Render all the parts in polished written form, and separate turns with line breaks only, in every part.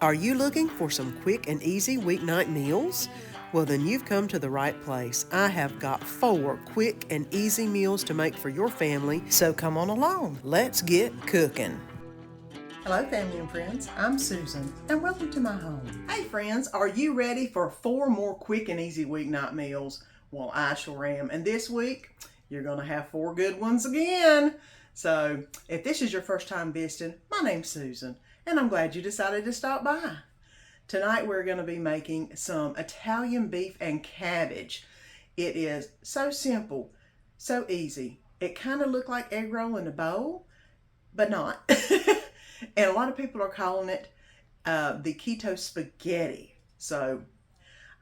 Are you looking for some quick and easy weeknight meals? Well, then you've come to the right place. I have got 4 quick and easy meals to make for your family, so come on along. Let's get cooking. Hello, family and friends. I'm Susan, and welcome to my home. Hey, friends, are you ready for 4 more quick and easy weeknight meals? Well, I sure am. And this week, you're going to have 4 good ones again. So, if this is your first time visiting, my name's Susan, and I'm glad you decided to stop by. Tonight, we're going to be making some Italian beef and cabbage. It is so simple, so easy. It kind of looked like egg roll in a bowl, but not. And a lot of people are calling it the Keto Spaghetti. So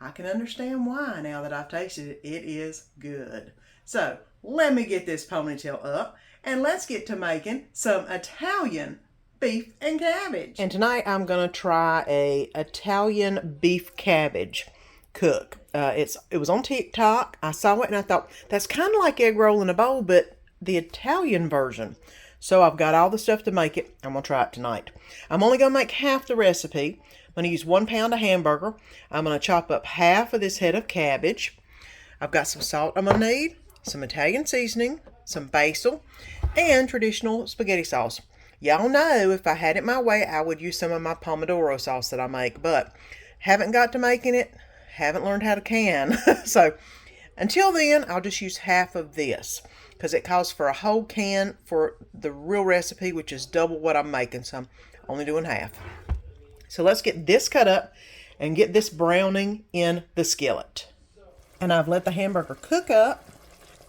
I can understand why now that I've tasted it. It is good. So let me get this ponytail up and let's get to making some Italian beef and cabbage. And tonight I'm going to try a Italian beef cabbage cook. It was on TikTok. I saw it and I thought that's kind of like egg roll in a bowl, but the Italian version. So I've got all the stuff to make it. I'm going to try it tonight. I'm only going to make half the recipe. I'm going to use 1 pound of hamburger. I'm going to chop up half of this head of cabbage. I've got some salt I'm going to need, some Italian seasoning, some basil, and traditional spaghetti sauce. Y'all know if I had it my way, I would use some of my pomodoro sauce that I make, but haven't got to making it, haven't learned how to can. So until then, I'll just use half of this, because it calls for a whole can for the real recipe, which is double what I'm making, so I'm only doing half. So let's get this cut up and get this browning in the skillet. And I've let the hamburger cook up,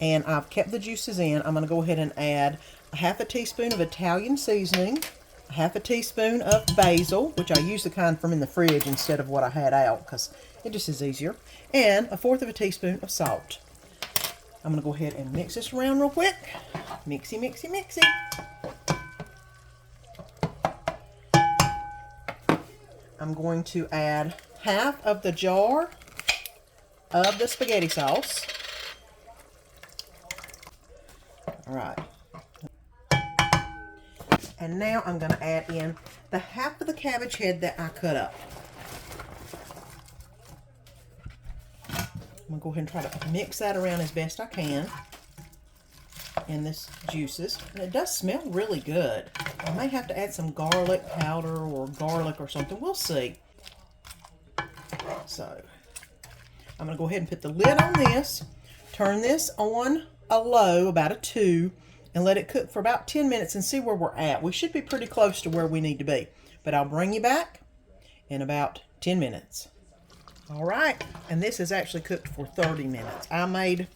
and I've kept the juices in. I'm going to go ahead and add a half a teaspoon of Italian seasoning, a half a teaspoon of basil, which I use the kind from in the fridge instead of what I had out, because it just is easier, and 1/4 of a teaspoon of salt. I'm going to go ahead and mix this around real quick. Mixy, mixy, mixy. I'm going to add half of the jar of the spaghetti sauce. All right. And now I'm going to add in the half of the cabbage head that I cut up. I'm going to go ahead and try to mix that around as best I can in this juices. And it does smell really good. I may have to add some garlic powder or garlic or something. We'll see. So I'm going to go ahead and put the lid on this. Turn this on a low, about a 2, and let it cook for about 10 minutes and see where we're at. We should be pretty close to where we need to be. But I'll bring you back in about 10 minutes. All right, and this is actually cooked for 30 minutes. I made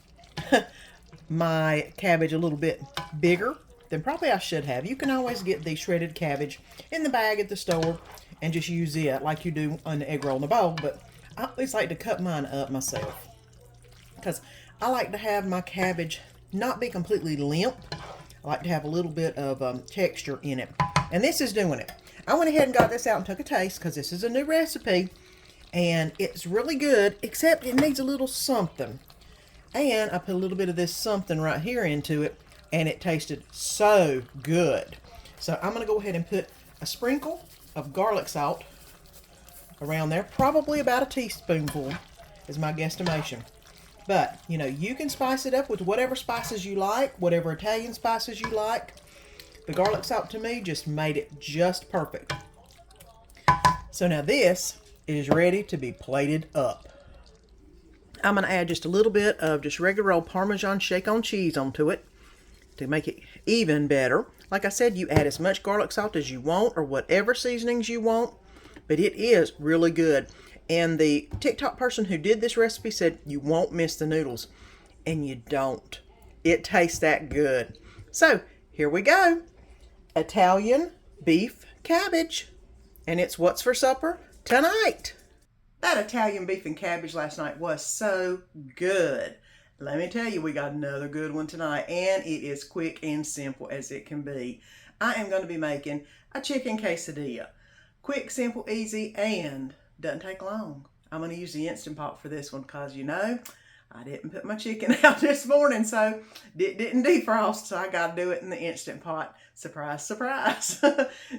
my cabbage a little bit bigger than probably I should have. You can always get the shredded cabbage in the bag at the store and just use it like you do on the egg roll in the bowl, but I always like to cut mine up myself because I like to have my cabbage not be completely limp. I like to have a little bit of texture in it, and this is doing it. I went ahead and got this out and took a taste because this is a new recipe. And it's really good, except it needs a little something. And I put a little bit of this something right here into it, and it tasted so good. So I'm going to go ahead and put a sprinkle of garlic salt around there. Probably about a teaspoonful is my guesstimation. But, you know, you can spice it up with whatever spices you like, whatever Italian spices you like. The garlic salt to me just made it just perfect. So now this is ready to be plated up. I'm going to add just a little bit of just regular old Parmesan shake-on cheese onto it to make it even better. Like I said, you add as much garlic salt as you want or whatever seasonings you want, but it is really good. And the TikTok person who did this recipe said you won't miss the noodles, and you don't. It tastes that good. So here we go. Italian beef cabbage, and it's what's for supper tonight. That Italian beef and cabbage last night was so good. Let me tell you, we got another good one tonight, and it is quick and simple as it can be. I am going to be making a chicken quesadilla. Quick, simple, easy, and doesn't take long. I'm going to use the Instant Pot for this one because, you know, I didn't put my chicken out this morning, so it didn't defrost, so I got to do it in the Instant Pot. Surprise, surprise.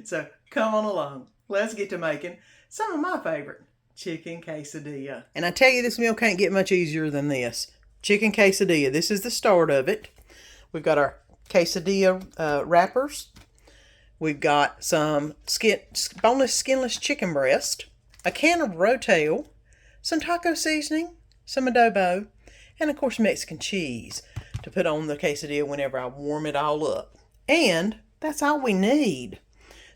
So come on along. Let's get to making some of my favorite, chicken quesadilla. And I tell you, this meal can't get much easier than this. Chicken quesadilla, this is the start of it. We've got our quesadilla wrappers. We've got some boneless, skinless chicken breast, a can of rotel, some taco seasoning, some adobo, and of course Mexican cheese to put on the quesadilla whenever I warm it all up. And that's all we need.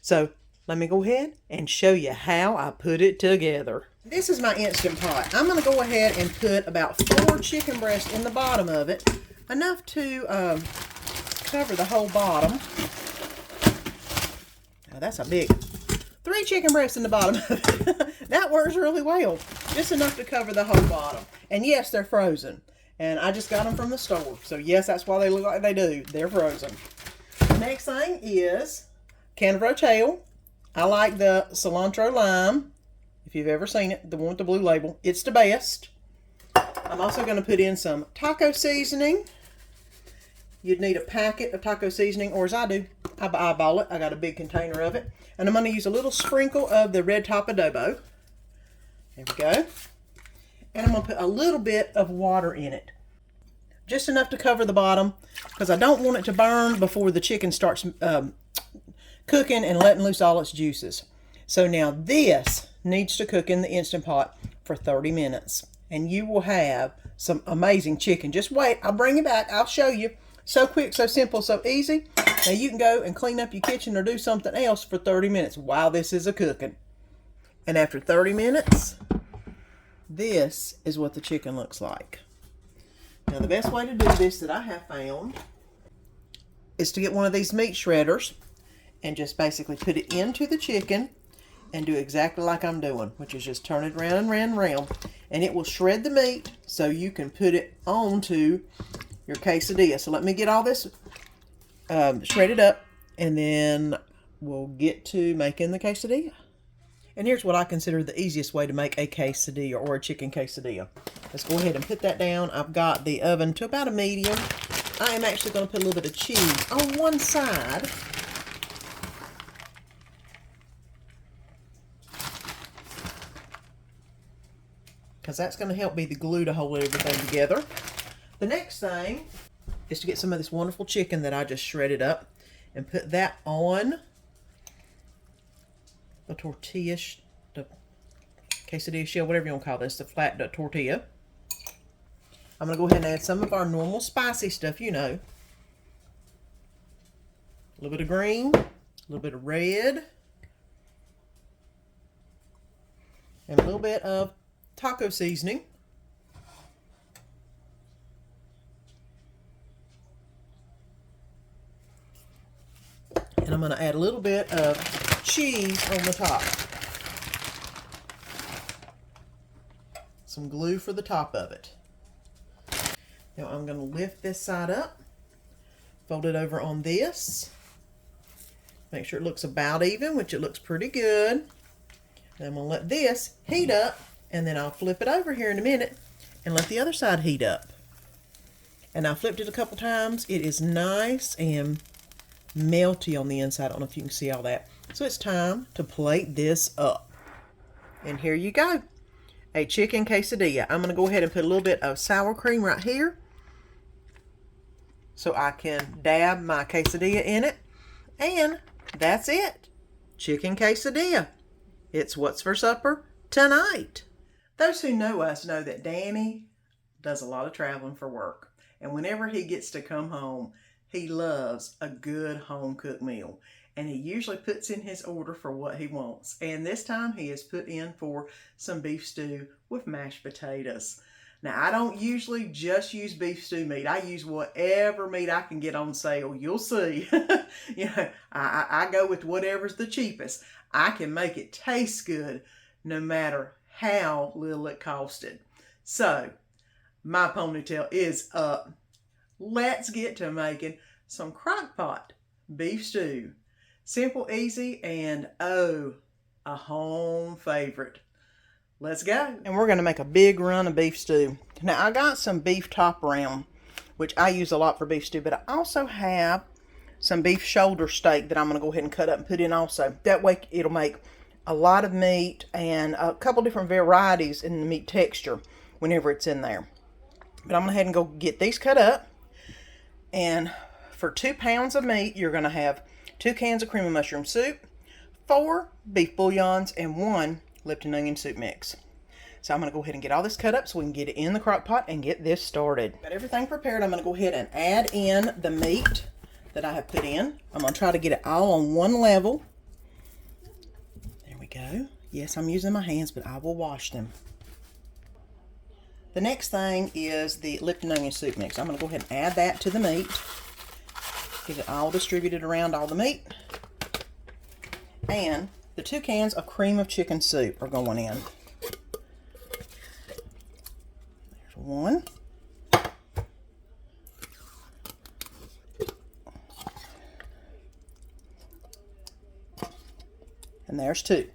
So let me go ahead and show you how I put it together. This is my Instant Pot. I'm going to go ahead and put about 4 chicken breasts in the bottom of it, enough to cover the whole bottom. Now that's a big 3 chicken breasts in the bottom of it. That works really well. Just enough to cover the whole bottom. And yes, they're frozen. And I just got them from the store. So yes, that's why they look like they do. They're frozen. The next thing is can of rotel. I like the cilantro lime. If you've ever seen it, the one with the blue label, it's the best. I'm also going to put in some taco seasoning. You'd need a packet of taco seasoning, or as I do, I eyeball it. I got a big container of it. And I'm going to use a little sprinkle of the red top adobo. There we go. And I'm going to put a little bit of water in it. Just enough to cover the bottom, because I don't want it to burn before the chicken starts cooking and letting loose all its juices. So now this needs to cook in the Instant Pot for 30 minutes. And you will have some amazing chicken. Just wait, I'll bring it back, I'll show you. So quick, so simple, so easy. Now you can go and clean up your kitchen or do something else for 30 minutes while this is cooking. And after 30 minutes, this is what the chicken looks like. Now the best way to do this that I have found is to get one of these meat shredders and just basically put it into the chicken and do exactly like I'm doing, which is just turn it around and round and round. And it will shred the meat so you can put it onto your quesadilla. So let me get all this shredded up, and then we'll get to making the quesadilla. And here's what I consider the easiest way to make a quesadilla or a chicken quesadilla. Let's go ahead and put that down. I've got the oven to about a medium. I am actually going to put a little bit of cheese on one side. Because that's going to help be the glue to hold everything together. The next thing is to get some of this wonderful chicken that I just shredded up and put that on the tortilla, the quesadilla shell, whatever you want to call this, the flat tortilla. I'm going to go ahead and add some of our normal spicy stuff, you know. A little bit of green, a little bit of red, and a little bit of taco seasoning. And I'm going to add a little bit of cheese on the top. Some glue for the top of it. Now I'm going to lift this side up, fold it over on this. Make sure it looks about even, which it looks pretty good. Then I'm going to let this heat up, and then I'll flip it over here in a minute and let the other side heat up. And I flipped it a couple times. It is nice and melty on the inside. I don't know if you can see all that. So it's time to plate this up. And here you go. A chicken quesadilla. I'm going to go ahead and put a little bit of sour cream right here so I can dab my quesadilla in it. And that's it. Chicken quesadilla. It's what's for supper tonight. Those who know us know that Danny does a lot of traveling for work. And whenever he gets to come home, he loves a good home-cooked meal. And he usually puts in his order for what he wants. And this time he has put in for some beef stew with mashed potatoes. Now, I don't usually just use beef stew meat. I use whatever meat I can get on sale. You'll see. I go with whatever's the cheapest. I can make it taste good no matter how little it costed. So, my ponytail is up. Let's get to making some Crockpot beef stew. Simple, easy, and oh, a home favorite. Let's go. And we're going to make a big run of beef stew. Now, I got some beef top round, which I use a lot for beef stew, but I also have some beef shoulder steak that I'm going to go ahead and cut up and put in also. That way it'll make
a lot of meat and a couple different varieties in the meat texture whenever it's in there. But I'm going to go ahead and go get these cut up. And for 2 pounds of meat, you're going to have 2 cans of cream of mushroom soup, 4 beef bouillons, and 1 Lipton onion soup mix. So I'm going to go ahead and get all this cut up so we can get it in the crock pot and get this started. Got everything prepared. I'm going to go ahead and add in the meat that I have put in. I'm going to try to get it all on one level. There we go. Yes, I'm using my hands, but I will wash them. The next thing is the Lipton onion soup mix. I'm going to go ahead and add that to the meat. Get it all distributed around all the meat. And the 2 cans of cream of chicken soup are going in. There's 1. And there's 2.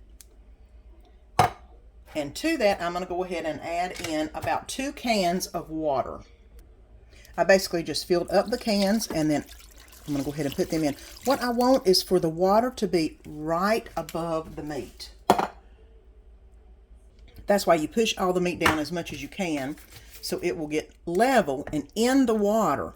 And to that, I'm going to go ahead and add in about 2 cans of water. I basically just filled up the cans and then I'm going to go ahead and put them in. What I want is for the water to be right above the meat. That's why you push all the meat down as much as you can so it will get level and in the water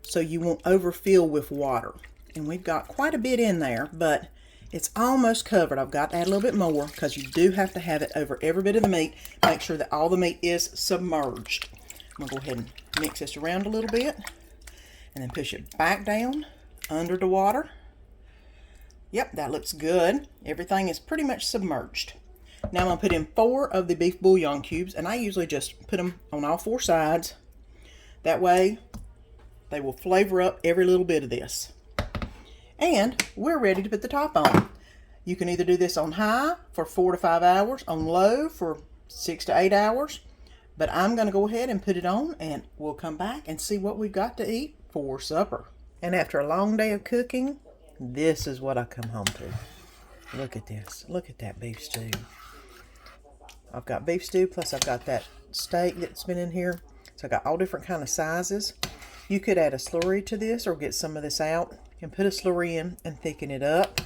so you won't overfill with water. And we've got quite a bit in there, but it's almost covered. I've got to add a little bit more because you do have to have it over every bit of the meat. Make sure that all the meat is submerged. I'm going to go ahead and mix this around a little bit and then push it back down under the water. Yep, that looks good. Everything is pretty much submerged. Now I'm going to put in 4 of the beef bouillon cubes, and I usually just put them on all 4 sides. That way they will flavor up every little bit of this. And we're ready to put the top on. You can either do this on high for 4 to 5 hours, on low for 6 to 8 hours. But I'm going to go ahead and put it on and we'll come back and see what we've got to eat for supper. And after a long day of cooking, this is what I come home to. Look at this. Look at that beef stew. I've got beef stew, plus I've got that steak that's been in here. So I got all different kind of sizes. You could add a slurry to this or get some of this out and put a slurry in and thicken it up.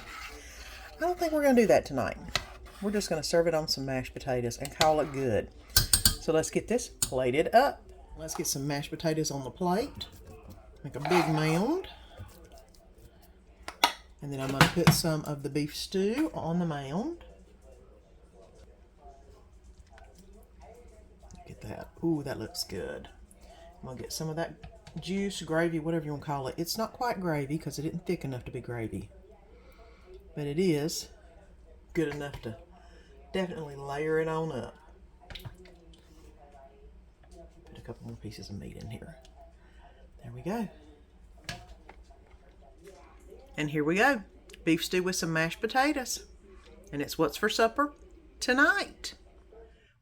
I don't think we're going to do that tonight. We're just going to serve it on some mashed potatoes and call it good. So let's get this plated up. Let's get some mashed potatoes on the plate. Make a big mound. And then I'm going to put some of the beef stew on the mound. Look at that. Ooh, that looks good. I'm going to get some of that juice, gravy, whatever you want to call it. It's not quite gravy because it isn't thick enough to be gravy. But it is good enough to definitely layer it on up. Put a couple more pieces of meat in here. There we go. And here we go. Beef stew with some mashed potatoes. And it's what's for supper tonight.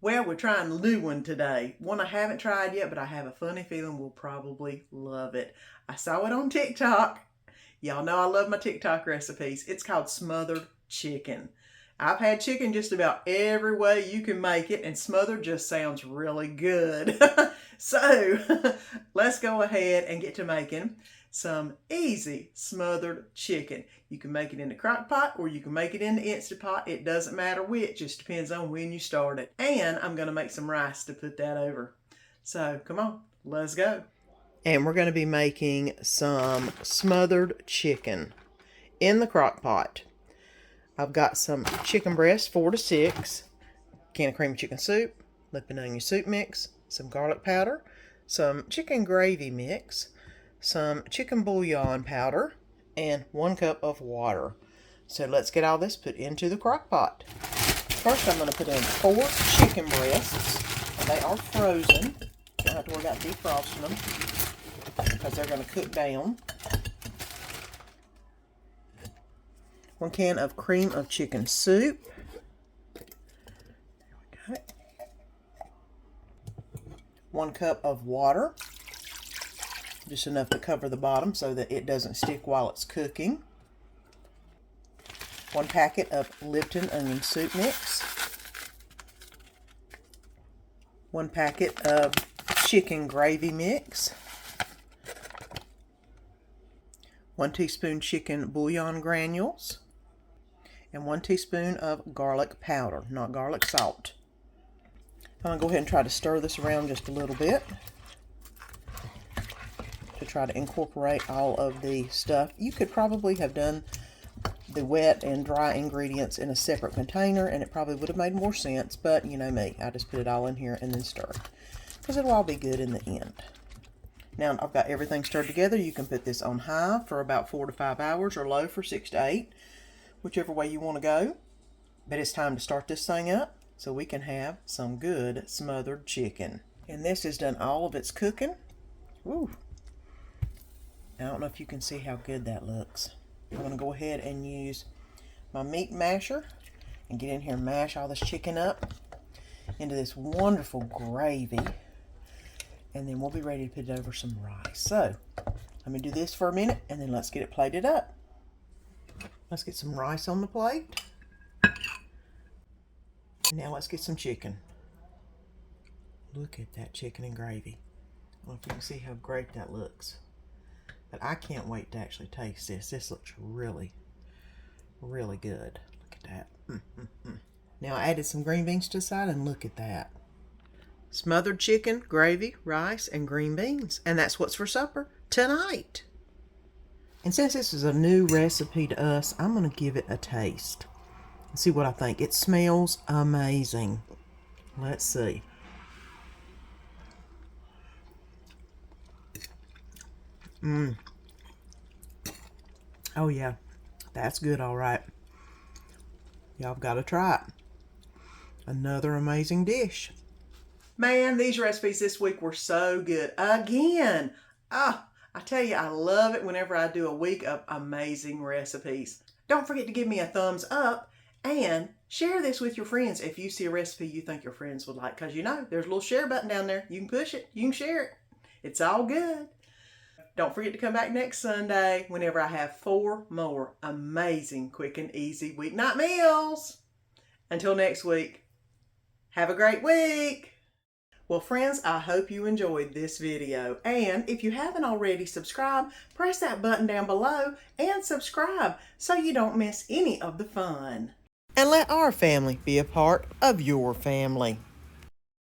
Well, we're trying a new one today. One I haven't tried yet, but I have a funny feeling we'll probably love it. I saw it on TikTok. Y'all know I love my TikTok recipes. It's called Smothered Chicken. I've had chicken just about every way you can make it, and smothered just sounds really good. So, let's go ahead and get to making some easy smothered chicken. You can make it in the crock pot or you can make it in the Instant Pot. It doesn't matter which, just depends on when you start it. And I'm going to make some rice to put that over. So come on, let's go. And we're going to be making some smothered chicken in the crock pot. I've got some chicken breasts, 4 to 6, can of cream of chicken soup, Lipton onion soup mix, some garlic powder, some chicken gravy mix, some chicken bouillon powder, and 1 cup of water. So let's get all this put into the crock pot. First I'm going to put in 4 chicken breasts. They are frozen. You don't have to worry about defrosting them because they're going to cook down. 1 can of cream of chicken soup. There we go. 1 cup of water. Just enough to cover the bottom so that it doesn't stick while it's cooking. 1 packet of Lipton onion soup mix. 1 packet of chicken gravy mix. 1 teaspoon chicken bouillon granules. and 1 teaspoon of garlic powder, not garlic salt. I'm going to go ahead and try to stir this around just a little bit to try to incorporate all of the stuff. You could probably have done the wet and dry ingredients in a separate container, and it probably would have made more sense, but you know me, I just put it all in here and then stir it, because it'll all be good in the end. Now I've got everything stirred together. You can put this on high for about 4 to 5 hours or low for 6 to 8, whichever way you want to go. But it's time to start this thing up so we can have some good smothered chicken. And this has done all of its cooking. Woo! I don't know if you can see how good that looks. I'm going to go ahead and use my meat masher and get in here and mash all this chicken up into this wonderful gravy. And then we'll be ready to put it over some rice. So, let me do this for a minute and then let's get it plated up. Let's get some rice on the plate. Now let's get some chicken. Look at that chicken and gravy. I don't know if you can see how great that looks. But I can't wait to actually taste this. This looks really, really good. Look at that. Now I added some green beans to the side and look at that. Smothered chicken, gravy, rice, and green beans. And that's what's for supper tonight. And since this is a new recipe to us, I'm going to give it a taste and see what I think. It smells amazing. Let's see. Oh yeah, that's good, all right. Y'all got to try it. Another amazing dish. Man, these recipes this week were so good. Again, I tell you, I love it whenever I do a week of amazing recipes. Don't forget to give me a thumbs up and share this with your friends if you see a recipe you think your friends would like. Because you know, there's a little share button down there. You can push it. You can share it. It's all good. Don't forget to come back next Sunday whenever I have 4 more amazing, quick and easy weeknight meals. Until next week, have a great week. Well, friends, I hope you enjoyed this video. And if you haven't already subscribed, press that button down below and subscribe so you don't miss any of the fun. And let our family be a part of your family.